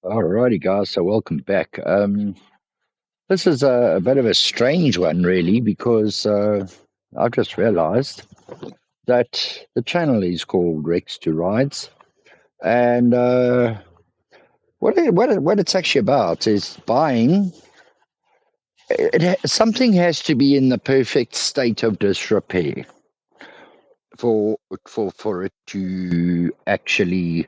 Alrighty, guys. So welcome back. This is a bit of a strange one, really, because I've just realised that the channel is called Rex to Rides, and what it's actually about is buying. Something has to be in the perfect state of disrepair for for it to actually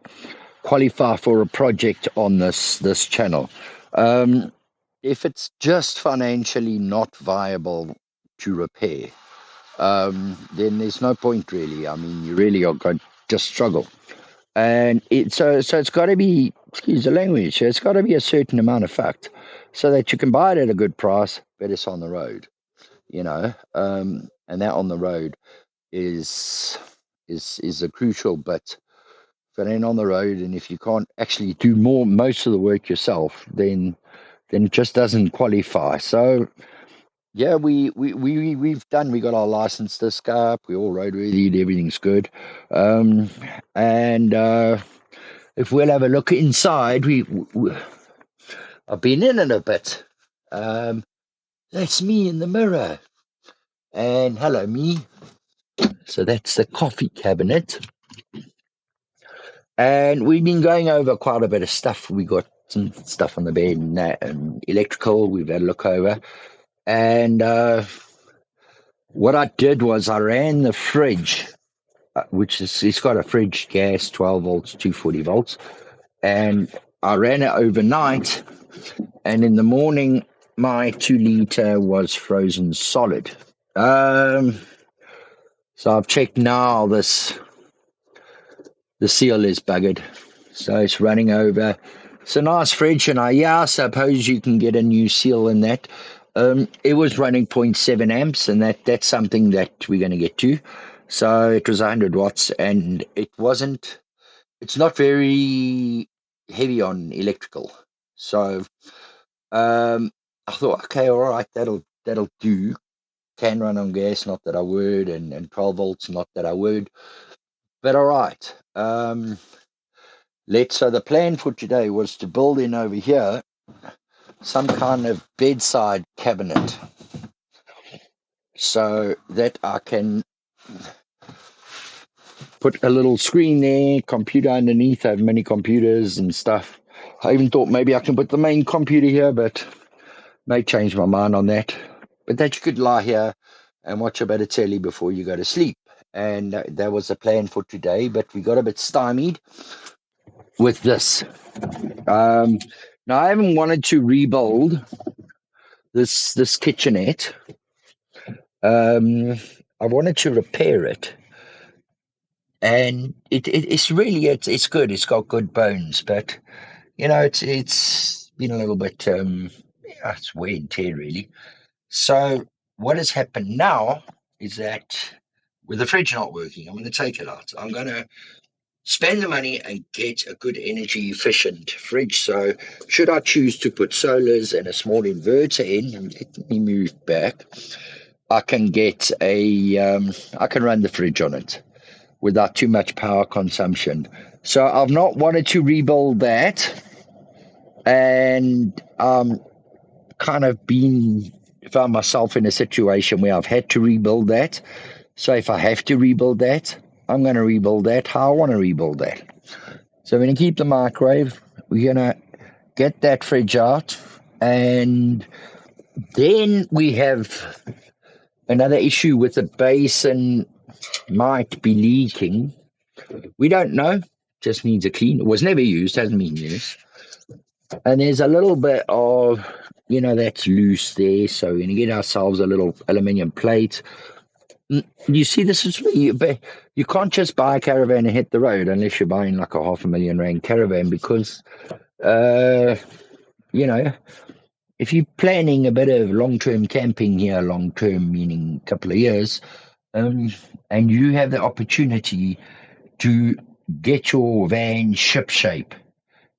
qualify for a project on this channel. Um, if it's just financially not viable to repair, then there's no point really. I mean, you really are going to just struggle. And so it's got to be, excuse the language, it's got to be a certain amount of fact so that you can buy it at a good price, but it's on the road, and that on the road is is a crucial bit. If it ain't on the road, and if you can't actually do most of the work yourself, then it just doesn't qualify. So yeah, we got our license this car up. We all roadworthy, everything's good. Um, and if we'll have a look inside, I've been in it a bit. Um, that's me in the mirror, and hello me. So that's the coffee cabinet, and we've been going over quite a bit of stuff. We got some stuff on the bed and that, and electrical. We've had a look over, and what I did was I ran the fridge, which is it's got a fridge gas, 12 volts, 240 volts, and I ran it overnight. And in the morning, my 2 liter was frozen solid. Um, so I've checked now. The seal is buggered, so it's running over. It's a nice fridge, and I suppose you can get a new seal in that. It was running zero point 0.7 amps, and that's something that we're going to get to. So it was 100 watts, and it's not very heavy on electrical. So I thought, okay, all right, that'll do. Can run on gas, not that I would, and 12 volts, not that I would. But all right. So the plan for today was to build in over here some kind of bedside cabinet so that I can put a little screen there, computer underneath. I have many computers and stuff. I even thought maybe I can put the main computer here, but may change my mind on that. But that you could lie here and watch a bit of telly before you go to sleep. And that was the plan for today, but we got a bit stymied with this. Um, Now I haven't wanted to rebuild this kitchenette. I wanted to repair it, and it's good. It's got good bones, but it's been a little bit it's wear and tear really. So what has happened now is that with the fridge not working, I'm going to take it out. I'm going to spend the money and get a good energy efficient fridge. So should I choose to put solars and a small inverter in, and let me move back, I can get I can run the fridge on it without too much power consumption. So I've not wanted to rebuild that, and kind of found myself in a situation where I've had to rebuild that. So if I have to rebuild that, I'm going to rebuild that how I want to rebuild that. So we're going to keep the microwave. We're going to get that fridge out, and then we have another issue with the basin might be leaking. We don't know. Just needs a clean. It was never used, hasn't been used. And there's a little bit of, that's loose there. So we're going to get ourselves a little aluminium plate. You see, this is you can't just buy a caravan and hit the road unless you're buying like a R500,000 caravan, because, you know, if you're planning a bit of long-term camping here, long-term meaning a couple of years, and you have the opportunity to get your van ship shape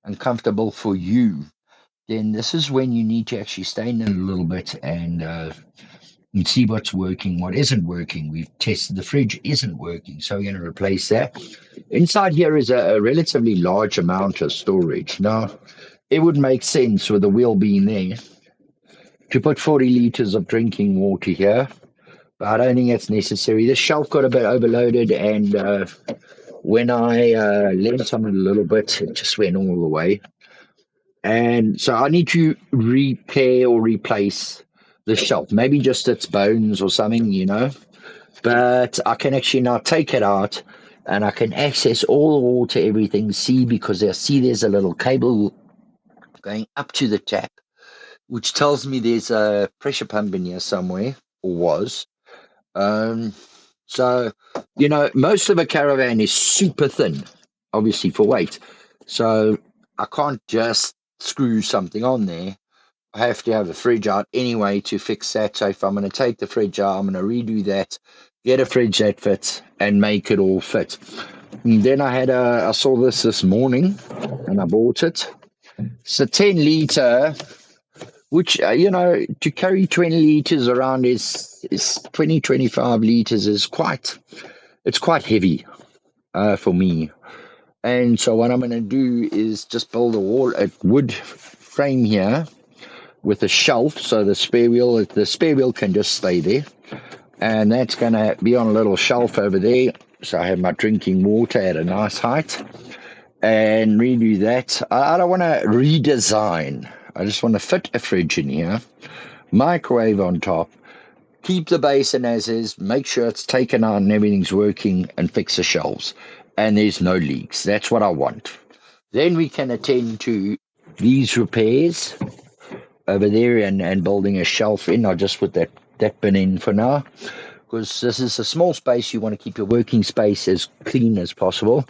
and comfortable for you, then this is when you need to actually stay in it a little bit and see what's working, what isn't working. We've tested the fridge, isn't working, so we're going to replace that. Inside here is a relatively large amount of storage. Now, it would make sense with the wheel being there to put 40 liters of drinking water here, but I don't think that's necessary. The shelf got a bit overloaded, and when I leant on it a little bit, it just went all the way. And so I need to repair or replace the shelf, maybe just its bones or something, But I can actually now take it out and I can access all the water, everything, see, because I see there's a little cable going up to the tap, which tells me there's a pressure pump in here somewhere, or was. Um, so, most of a caravan is super thin, obviously for weight. So I can't just screw something on there. I have to have a fridge out anyway to fix that. So if I'm going to take the fridge out, I'm going to redo that, get a fridge that fits, and make it all fit. And then I saw this morning, and I bought it. It's a 10 liter, which to carry 20 liters around is 20 25 liters is quite heavy for me. And so what I'm going to do is just build a wood frame here with a shelf, so the spare wheel can just stay there, and that's going to be on a little shelf over there, so I have my drinking water at a nice height, and redo that. I don't want to redesign. I just want to fit a fridge in here, microwave on top, keep the basin as is, make sure it's taken out and everything's working, and fix the shelves, and there's no leaks. That's what I want. Then we can attend to these repairs over there and building a shelf in. I'll just put that bin in for now, because this is a small space. You want to keep your working space as clean as possible.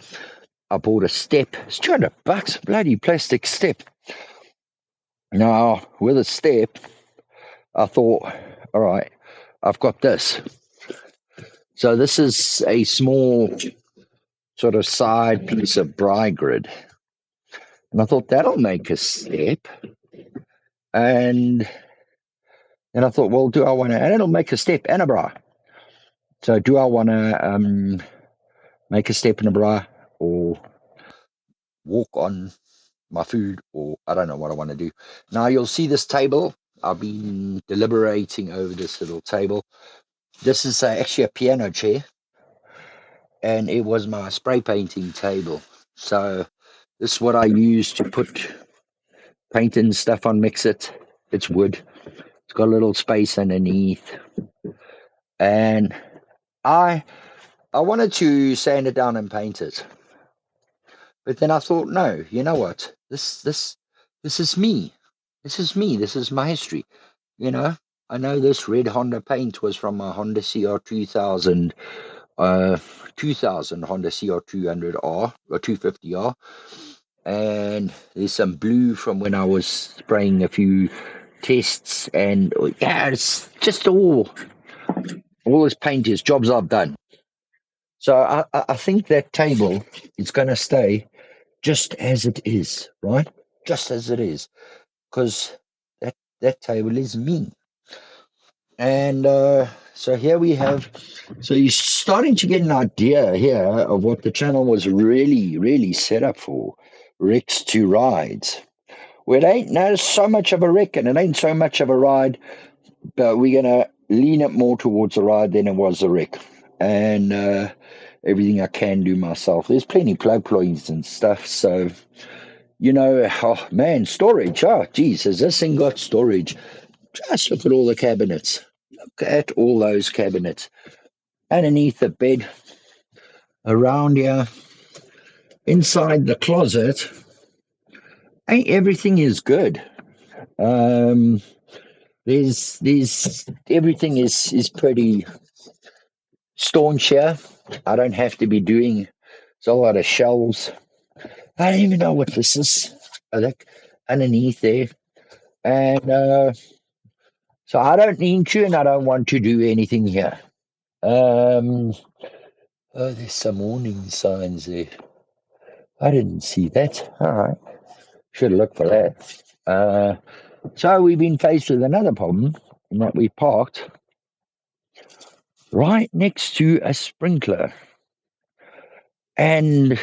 I bought a step. It's $200, bloody plastic step. Now, with a step, I thought, all right, I've got this. So this is a small sort of side piece of braai grid. And I thought that'll make a step. And I thought, well, do I want to, and it'll make a step and a bra. So do I want to make a step and a bra, or walk on my food, or I don't know what I want to do. Now you'll see this table. I've been deliberating over this little table. This is actually a piano chair, and it was my spray painting table. So this is what I use to put paint and stuff on, mix it. It's wood. It's got a little space underneath. And I wanted to sand it down and paint it. But then I thought, no, you know what? This is me. This is me. This is my history. I know this red Honda paint was from a Honda CR 2000 Honda CR 200R or 250R. And there's some blue from when I was spraying a few tests, and yeah, it's just all this paint is jobs I've done. So I think that table is going to stay just as it is, right? Just as it is, because that table is me. And so here we have. So you're starting to get an idea here of what the channel was really, really set up for: wrecks to rides. Well, it ain't no so much of a wreck, and it ain't so much of a ride, but we're gonna lean it more towards a ride than it was a wreck. And everything I can do myself. There's plenty plug points and stuff. So, oh man, storage. Oh, geez, has this thing got storage? Just look at all the cabinets. Look at all those cabinets. Underneath the bed, around here, inside the closet. Everything is good. There's everything is pretty staunch here. I don't have to be doing. There's a lot of shelves. I don't even know what this is. I think underneath there, and so I don't need to, and I don't want to do anything here. Oh, there's some warning signs there. I didn't see that. All right, should have looked for that. So we've been faced with another problem in that we parked right next to a sprinkler. And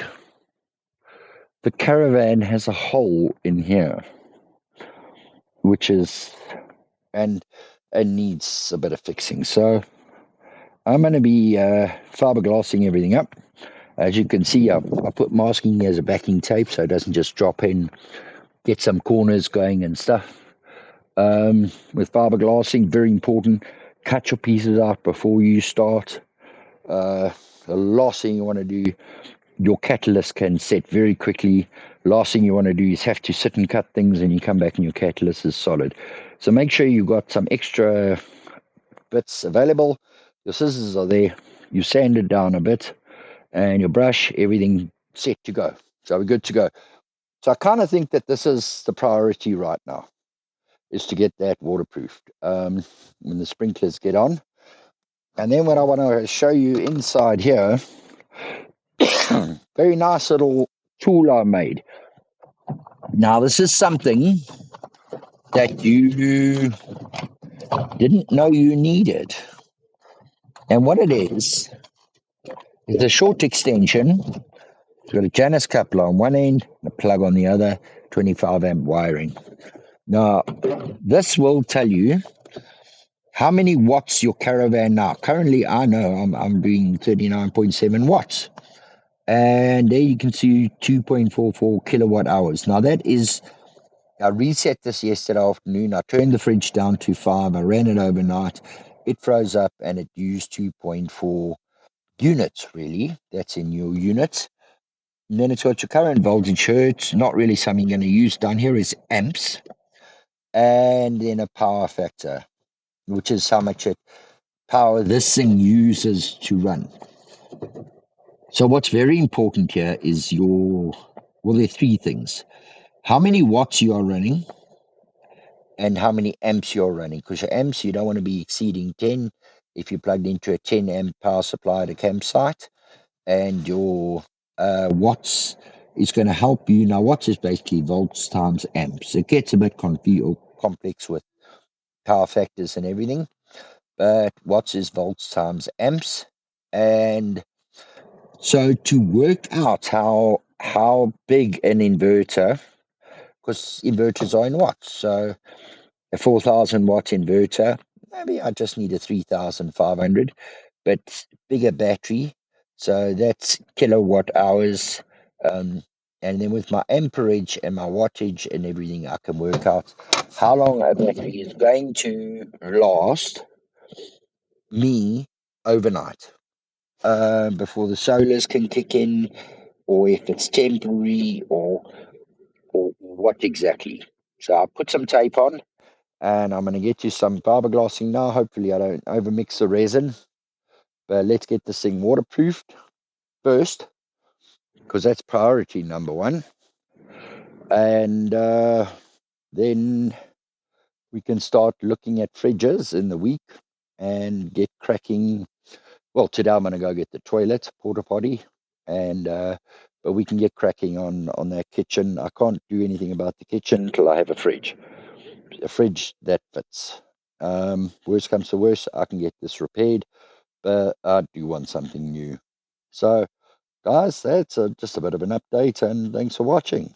the caravan has a hole in here, which is and needs a bit of fixing. So I'm going to be fiberglassing everything up. As you can see, I put masking as a backing tape so it doesn't just drop in, get some corners going and stuff. With fiberglassing, very important, cut your pieces out before you start. The last thing you want to do, your catalyst can set very quickly. Last thing you want to do is have to sit and cut things and you come back and your catalyst is solid. So make sure you've got some extra bits available. Your scissors are there. You sand it down a bit and your brush, everything set to go. So we're good to go. So I kind of think that this is the priority right now, is to get that waterproofed when the sprinklers get on. And then what I want to show you inside here, very nice little tool I made. Now, this is something that you didn't know you needed. And what it is a short extension. It's got a Janus coupler on one end, and a plug on the other, 25 amp wiring. Now, this will tell you how many watts your caravan now. Currently, I know I'm doing 39.7 watts. And there you can see 2.44 kilowatt hours. Now, that is, I reset this yesterday afternoon. I turned the fridge down to 5. I ran it overnight. It froze up and it used 2.4 units, really. That's in your units. And then it's got your current voltage here. It's not really something you're going to use. Down here is amps. And then a power factor, which is how much power this thing uses to run. So what's very important here is there are three things. How many watts you are running and how many amps you're running. Because your amps, you don't want to be exceeding 10 if you're plugged into a 10 amp power supply at a campsite. And your watts is going to help you. Now, watts is basically volts times amps. It gets a bit complex with power factors and everything. But watts is volts times amps. And so to work out how big an inverter, because inverters are in watts, so a 4,000 watt inverter, maybe I just need a 3,500, but bigger battery, so that's kilowatt hours. And then with my amperage and my wattage and everything, I can work out how long a battery is going to last me overnight. Before the solars can kick in, or if it's temporary, or what exactly. So I'll put some tape on, and I'm going to get you some fiberglassing now. Hopefully I don't overmix the resin, but let's get this thing waterproofed first, because that's priority number one. And then we can start looking at fridges in the week and get cracking. Well, today I'm going to go get the toilet, porta potty, and but we can get cracking on that kitchen. I can't do anything about the kitchen until I have a fridge that fits. Worst comes to worst, I can get this repaired, but I do want something new. So, guys, that's just a bit of an update, and thanks for watching.